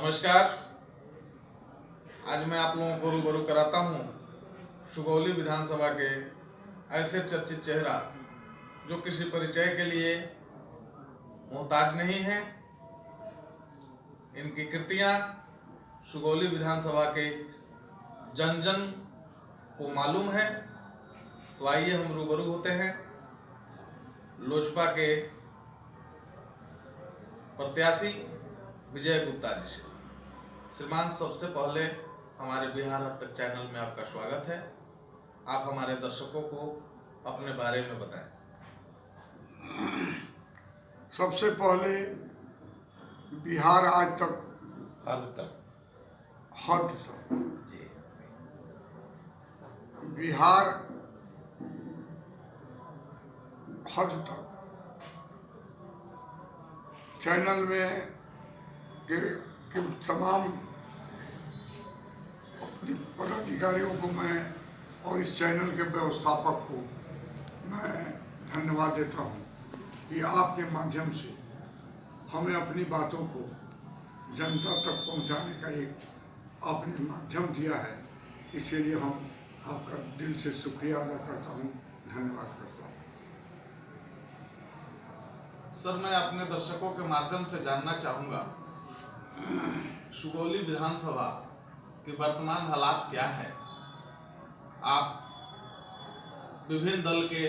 नमस्कार। आज मैं आप लोगों को रूबरू कराता हूँ सुगौली विधानसभा के ऐसे चर्चित चेहरा जो किसी परिचय के लिए मोहताज नहीं है। इनकी कृतियाँ सुगौली विधानसभा के जन जन को मालूम है। तो आइए हम रूबरू होते हैं लोजपा के प्रत्याशी विजय गुप्ता जी से। श्रीमान, सबसे पहले हमारे बिहार अब तक चैनल में आपका स्वागत है। आप हमारे दर्शकों को अपने बारे में बताएं। सबसे पहले बिहार हद तक बिहार हद तक चैनल में के तमाम अपने पदाधिकारियों को मैं और इस चैनल के व्यवस्थापक को मैं धन्यवाद देता हूं कि आपके माध्यम से हमें अपनी बातों को जनता तक पहुंचाने का एक आपने माध्यम दिया है। इसीलिए हम आपका दिल से शुक्रिया अदा करता हूं, धन्यवाद करता हूं। सर, मैं अपने दर्शकों के माध्यम से जानना चाहूँगा सुगौली विधानसभा के वर्तमान हालात क्या है। आप विभिन्न दल के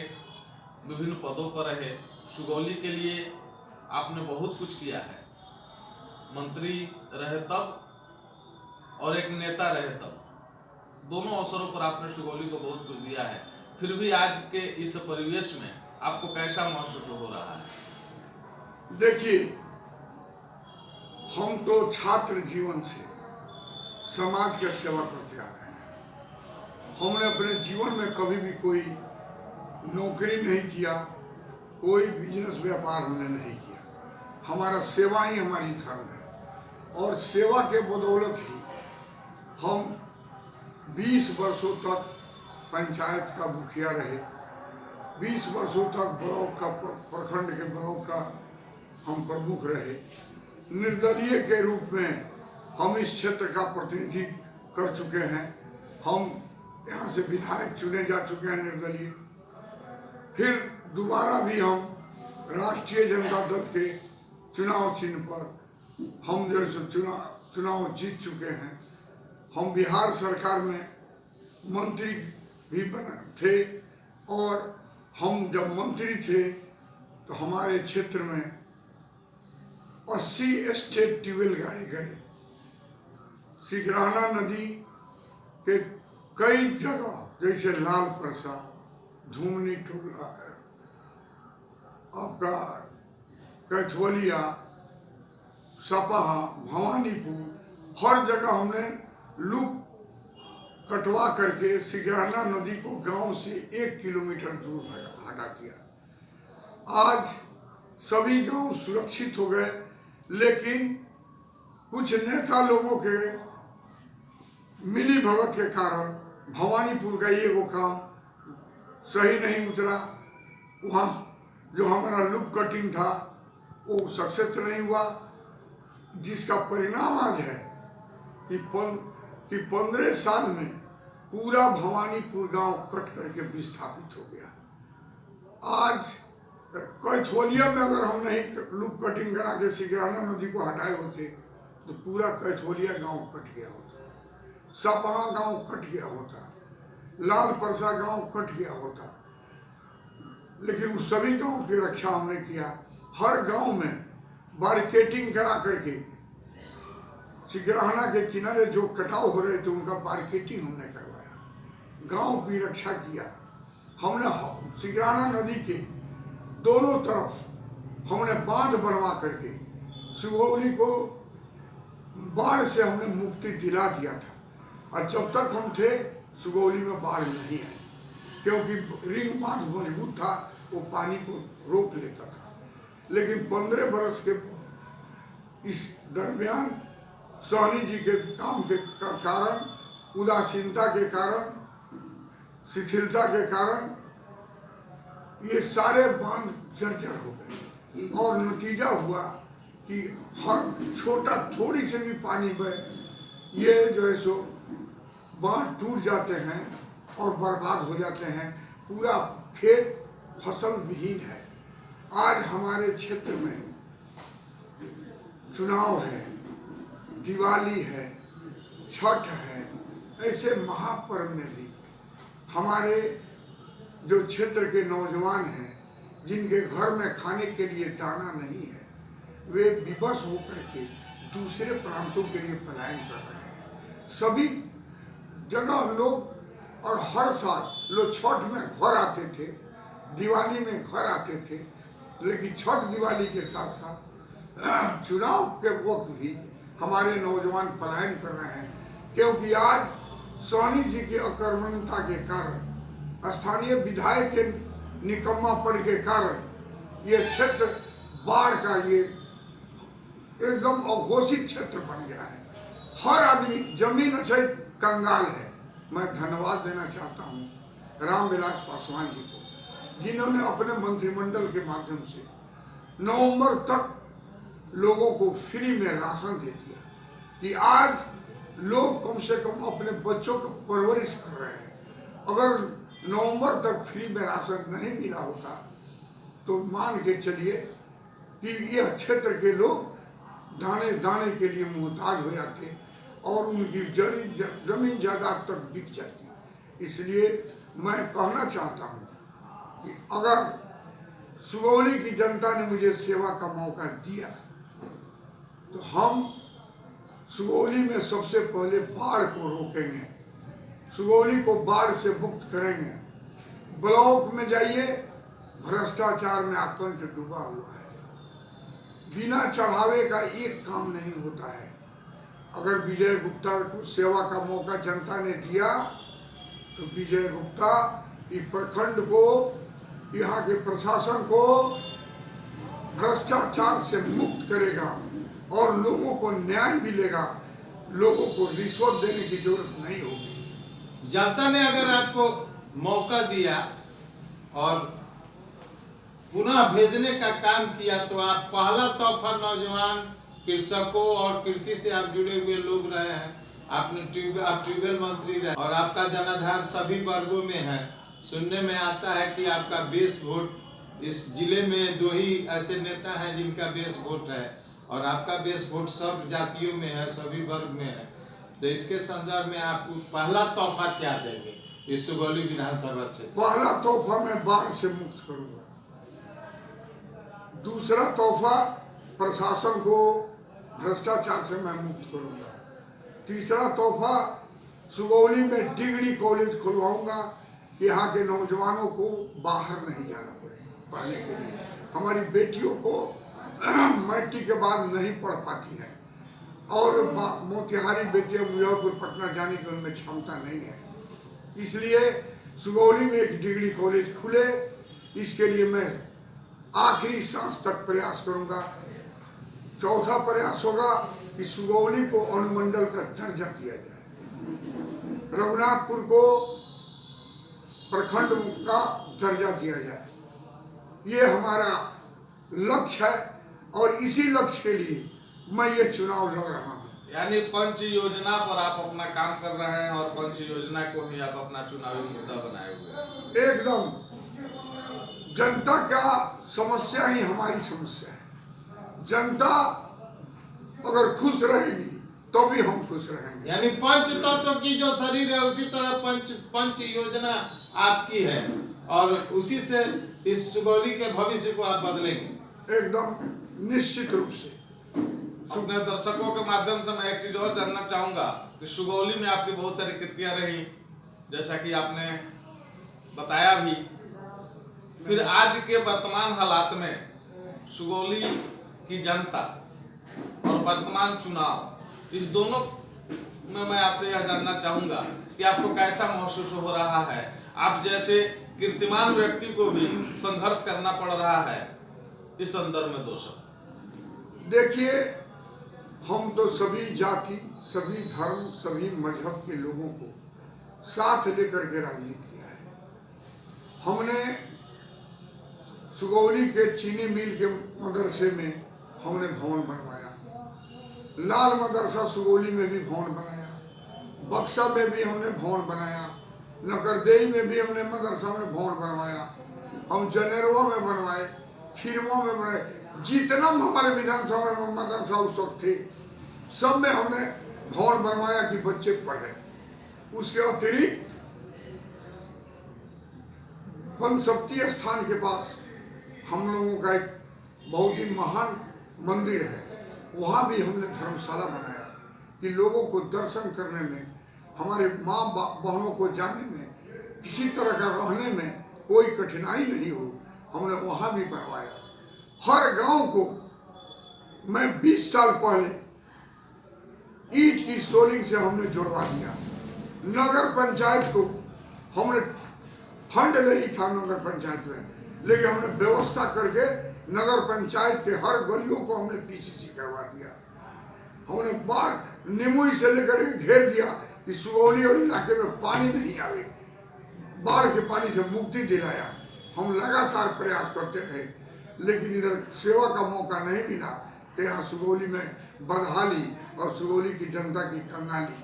विभिन्न पदों पर रहे, सुगौली के लिए आपने बहुत कुछ किया है। मंत्री रहे तब और एक नेता रहे तब, दोनों अवसरों पर आपने सुगौली को बहुत कुछ दिया है। फिर भी आज के इस परिवेश में आपको कैसा महसूस हो रहा है? देखिए, हम तो छात्र जीवन से समाज की सेवा करते आ रहे हैं। हमने अपने जीवन में कभी भी कोई नौकरी नहीं किया, कोई बिजनेस व्यापार हमने नहीं किया। हमारा सेवा ही हमारी धर्म है और सेवा के बदौलत ही हम 20 वर्षों तक पंचायत का मुखिया रहे, 20 वर्षों तक ब्लॉक का प्रखंड के ब्लॉक का हम प्रमुख रहे। निर्दलीय के रूप में हम इस क्षेत्र का प्रतिनिधि कर चुके हैं। हम यहाँ से विधायक चुने जा चुके हैं निर्दलीय। फिर दोबारा भी हम राष्ट्रीय जनता दल के चुनाव चिन्ह पर हम जैसे चुनाव जीत चुके हैं। हम बिहार सरकार में मंत्री भी बने थे और हम जब मंत्री थे तो हमारे क्षेत्र में 80 स्टेट ट्यूबवेल गाड़े गए। सिकराना नदी के कई जगह जैसे लाल परसा, धूमनी टोला, आपका कैथवलिया, सपाहा, भवानीपुर, हर जगह हमने लूप कटवा करके सिकराना नदी को गांव से 1 किलोमीटर दूर हटा दिया। आज सभी गांव सुरक्षित हो गए, लेकिन कुछ नेता लोगों के मिली भगत के कारण भवानीपुर का ये वो काम सही नहीं उतरा। वहाँ जो हमारा लूप कटिंग था वो सक्सेस नहीं हुआ, जिसका परिणाम आज है कि 15 साल में पूरा भवानीपुर गांव कट करके विस्थापित हो गया। आज कैथवलिया में अगर हम नहीं लूप कटिंग करा के सिकराना नदी को हटाए होते तो पूरा कैथवलिया गांव कट गया होता, सपहा गांव कट गया होता, लाल परसा गांव कट गया होता। लेकिन उन सभी गांव की रक्षा हमने किया। हर गांव में बारकेटिंग करा करके सिकराना के किनारे जो कटाव हो रहे थे उनका बारकेटिंग हमने करवाया, गांव की रक्षा किया। हमने सिकराना नदी के दोनों तरफ हमने बांध बनवा करके सुगौली को बाढ़ से हमने मुक्ति दिला दिया था। और जब तक हम थे सुगौली में बाढ़ नहीं आई, क्योंकि रिंग बांध मजबूत था, वो पानी को रोक लेता था। लेकिन 15 बरस के इस दरमियान सोहनी जी के काम के कारण, उदासीनता के कारण, शिथिलता के कारण ये सारे बांध जर्जर हो गए और नतीजा हुआ कि हर छोटा थोड़ी से भी पानी बहे ये जो है सो बांध टूट जाते हैं और बर्बाद हो जाते हैं, पूरा खेत फसल विहीन है। आज हमारे क्षेत्र में चुनाव है, दिवाली है, छठ है, ऐसे महापर्व में भी हमारे जो क्षेत्र के नौजवान हैं जिनके घर में खाने के लिए दाना नहीं है, वे विवश होकर के दूसरे प्रांतों के लिए पलायन कर रहे हैं। सभी जगह लोग और हर साल लोग छठ में घर आते थे, दिवाली में घर आते थे, लेकिन छठ दिवाली के साथ साथ चुनाव के वक्त भी हमारे नौजवान पलायन कर रहे हैं, क्योंकि आज सोनी जी की अकर्मण्यता के कारण, स्थानीय विधायक के निकम्मापन के कारण ये क्षेत्र बाढ़ का ये एकदम अघोषित क्षेत्र बन गया है। हर आदमी जमीन सहित कंगाल है। मैं धन्यवाद देना चाहता हूँ रामविलास पासवान जी को, जिन्होंने अपने मंत्रिमंडल के माध्यम से नवंबर तक लोगों को फ्री में राशन दे दिया कि आज लोग कम से कम अपने बच्चों को परवरिश कर रहे हैं। अगर नवंबर तक फ्री में राशन नहीं मिला होता तो मान के चलिए कि यह क्षेत्र के लोग दाने दाने के लिए मोहताज हो जाते और उनकी जमीन जायदाद तक बिक जाती। इसलिए मैं कहना चाहता हूँ कि अगर सुगौली की जनता ने मुझे सेवा का मौका दिया तो हम सुगौली में सबसे पहले बाढ़ को रोकेंगे, सुगौली को बाढ़ से मुक्त करेंगे। ब्लॉक में जाइए, भ्रष्टाचार में आतंक डूबा हुआ है, बिना चढ़ावे का एक काम नहीं होता है। अगर विजय गुप्ता को सेवा का मौका जनता ने दिया तो विजय गुप्ता इस प्रखंड को, यहाँ के प्रशासन को भ्रष्टाचार से मुक्त करेगा और लोगों को न्याय मिलेगा, लोगों को रिश्वत देने की जरूरत नहीं होगी। जनता ने अगर आपको मौका दिया और पुनः भेजने का काम किया तो आप पहला तोहफा नौजवान कृषकों और कृषि से आप जुड़े हुए लोग रहे हैं, आपने ट्यूबवेल मंत्री रहे और आपका जनाधार सभी वर्गों में है। सुनने में आता है कि आपका बेस वोट इस जिले में 2 ही ऐसे नेता हैं जिनका बेस वोट है और आपका बेस वोट सब जातियों में है, सभी वर्ग में है। तो इसके संदर्भ में आपको पहला तोहफा क्या देंगे इस सुगौली विधानसभा क्षेत्र? पहला तोहफा मैं बाढ़ से मुक्त करूंगा। दूसरा तोहफा प्रशासन को भ्रष्टाचार से मैं मुक्त करूंगा। तीसरा तोहफा सुगौली में डिग्री कॉलेज खुलवाऊंगा, यहाँ के नौजवानों को बाहर नहीं जाना पड़े पढ़ने के लिए। हमारी बेटियों को मैट्रिक के बाद नहीं पढ़ पाती है और मोतिहारी बेटियां मुजफ्फरपुर पटना जाने की उनमें क्षमता नहीं है, इसलिए सुगौली में एक डिग्री कॉलेज खुले। इसके लिए मैं आखिरी सांस तक प्रयास करूंगा। चौथा प्रयास होगा कि सुगौली को अनुमंडल का दर्जा दिया जाए, रघुनाथपुर को प्रखंड का दर्जा दिया जाए। ये हमारा लक्ष्य है और इसी लक्ष्य के लिए मैं ये चुनाव लड़ रहा हूँ। यानी पंच योजना पर आप अपना काम कर रहे हैं और पंच योजना को ही आप अपना चुनावी मुद्दा बनाए हुए हैं। एकदम जनता का समस्या ही हमारी समस्या है। जनता अगर खुश रहेगी तो भी हम खुश रहेंगे। यानी पंच तत्व की जो शरीर है उसी तरह पंच योजना आपकी है और उसी से इस सुगौली के भविष्य को आप बदलेंगे एकदम निश्चित रूप से। अपने दर्शकों के माध्यम से मैं एक चीज और जानना चाहूंगा कि सुगौली में आपकी बहुत सारी कृतियां रही, जैसा कि आपने बताया भी। फिर आज के वर्तमान हालात में सुगौली की जनता और वर्तमान चुनाव, इस दोनों में मैं आपसे यह जानना चाहूंगा कि आपको कैसा महसूस हो रहा है। आप जैसे कीर्तिमान व्यक्ति को भी संघर्ष करना पड़ रहा है, इस संदर्भ में 2 शब्द। देखिए, हम तो सभी जाति, सभी धर्म, सभी मजहब के लोगों को साथ लेकर के राजनीति किया है। हमने सुगौली के चीनी मिल के मदरसे में हमने भवन बनवाया, लाल मदरसा सुगौली में भी भवन बनाया, बक्सा में भी हमने भवन बनाया, नकरदेई में भी हमने मदरसा में भवन बनवाया, हम जनेरवा में बनवाए, खीरवा में बनाए, जितना हमारे विधानसभा में मदरसा उस वक्त थे सब में हमने भवन बनवाया कि बच्चे पढ़े। उसके अतिरिक्त पंचशक्ति स्थान के पास हम लोगों का एक बहुत ही महान मंदिर है, वहाँ भी हमने धर्मशाला बनाया कि लोगों को दर्शन करने में, हमारे माँ बहनों को जाने में, किसी तरह का रहने में कोई कठिनाई नहीं हो, हमने वहाँ भी बनवाया। हर गांव को मैं 20 साल पहले ईंट की सोलिंग से हमने जुड़वा दिया। नगर पंचायत को हमने फंड नहीं था नगर पंचायत में, लेकिन हमने व्यवस्था करके नगर पंचायत के हर गलियों को हमने पीसीसी करवा दिया। हमने बाढ़ निमुई से लेकर घेर दिया कि सुगौली और इलाके में पानी नहीं आवे, बाढ़ के पानी से मुक्ति दिलाया। हम लगातार प्रयास करते रहे, लेकिन इधर सेवा का मौका नहीं मिला तो यहाँ सुगौली में बदहाली और सुगौली की जनता की कंगाली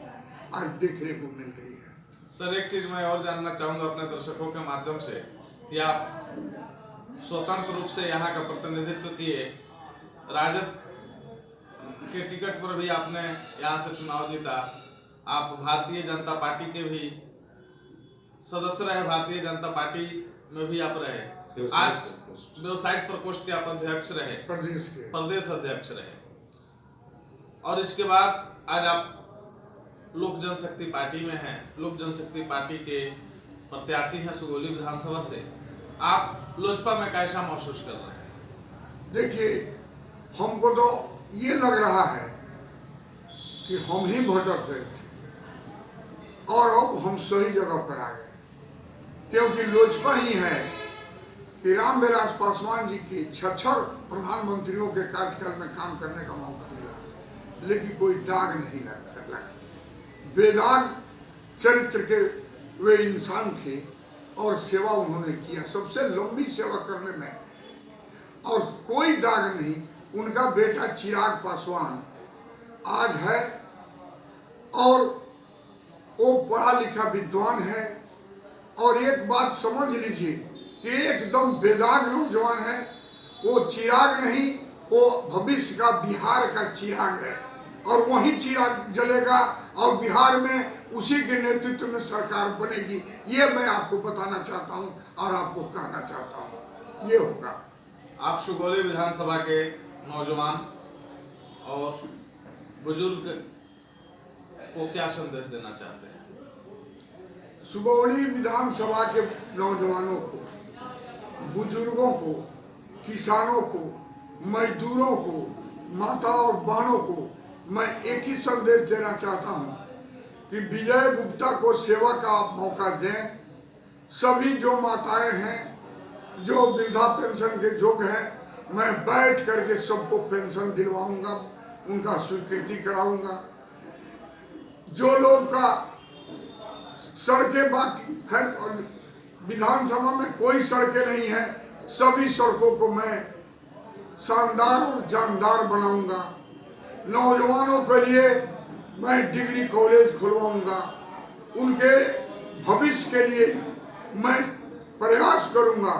आज देखने को मिल रही है। सर, एक चीज मैं और जानना चाहूंगा अपने दर्शकों के माध्यम से कि आप स्वतंत्र रूप से यहाँ का प्रतिनिधित्व किए, राजद के टिकट पर भी आपने यहाँ से चुनाव जीता, आप भारतीय जनता पार्टी के भी सदस्य रहे, भारतीय जनता पार्टी में भी आप रहे, आज व्यवसायिक प्रकोष्ठ के आप अध्यक्ष रहे, प्रदेश अध्यक्ष रहे, और इसके बाद आज आप लोक जनशक्ति पार्टी में हैं, लोक जनशक्ति पार्टी के प्रत्याशी हैं सुगौली विधानसभा से। आप लोजपा में कैसा महसूस कर रहे हैं? देखिए, हमको तो ये लग रहा है कि हम ही भटक गए थे और अब हम सही जगह पर आ गए, क्योंकि लोजपा ही है कि रामविलास पासवान जी की 66 प्रधानमंत्रियों के कार्यकाल में काम करने का मौका मिला, लेकिन कोई दाग नहीं लगा। बेदाग चरित्र के वे इंसान थे और सेवा उन्होंने किया, सबसे लंबी सेवा करने में, और कोई दाग नहीं। उनका बेटा चिराग पासवान आज है और वो पढ़ा लिखा विद्वान है, और एक बात समझ लीजिए कि एकदम बेदाग नौजवान है। वो चिराग नहीं, वो भविष्य का बिहार का चिराग है, और वही चिराग जलेगा और बिहार में उसी के नेतृत्व में सरकार बनेगी। ये मैं आपको बताना चाहता हूं और आपको कहना चाहता हूं, ये होगा। आप सुगौली विधानसभा के नौजवान और बुजुर्ग को क्या संदेश देना चाहते हैं? सुगौली विधानसभा के नौजवानों को, बुजुर्गों को, किसानों को, मजदूरों को, माता और बहनों को मैं एक ही संदेश देना चाहता हूं कि विजय गुप्ता को सेवा का मौका दें। सभी जो माताएं हैं, जो वृद्धा पेंशन के योग्य हैं, मैं बैठ करके सबको पेंशन दिलवाऊंगा, उनका स्वीकृति कराऊंगा। जो लोग का सड़कें बाकी हैं और विधानसभा में कोई सड़कें नहीं है, सभी सड़कों को मैं शानदार और जानदार बनाऊंगा। नौजवानों के लिए मैं डिग्री कॉलेज खुलवाऊंगा, उनके भविष्य के लिए मैं प्रयास करूंगा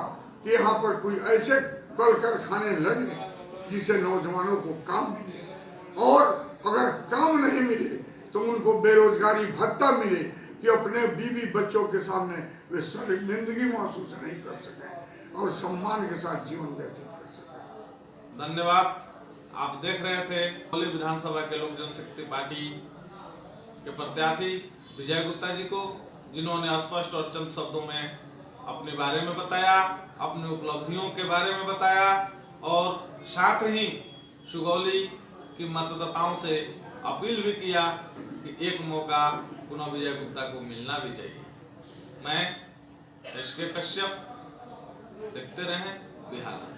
कि यहाँ पर कोई ऐसे कल कारखाने लगे जिससे नौजवानों को काम मिले, और अगर काम नहीं मिले तो उनको बेरोजगारी भत्ता मिले कि अपने बीवी बच्चों के सामने वे शर्मिंदगी महसूस नहीं कर सकें और सम्मान के साथ जीवन व्यतीत कर सकें। धन्यवाद। आप देख रहे थे सुगौली विधानसभा के लोक जनशक्ति पार्टी के प्रत्याशी विजय गुप्ता जी को, जिन्होंने स्पष्ट और चंद शब्दों में अपने बारे में बताया, अपनी उपलब्धियों के बारे में बताया, और साथ ही सुगौली की मतदाताओं से अपील भी किया कि एक मौका पुनः विजय गुप्ता को मिलना भी चाहिए। मैं एसके कश्यप, देखते रहें बिहार।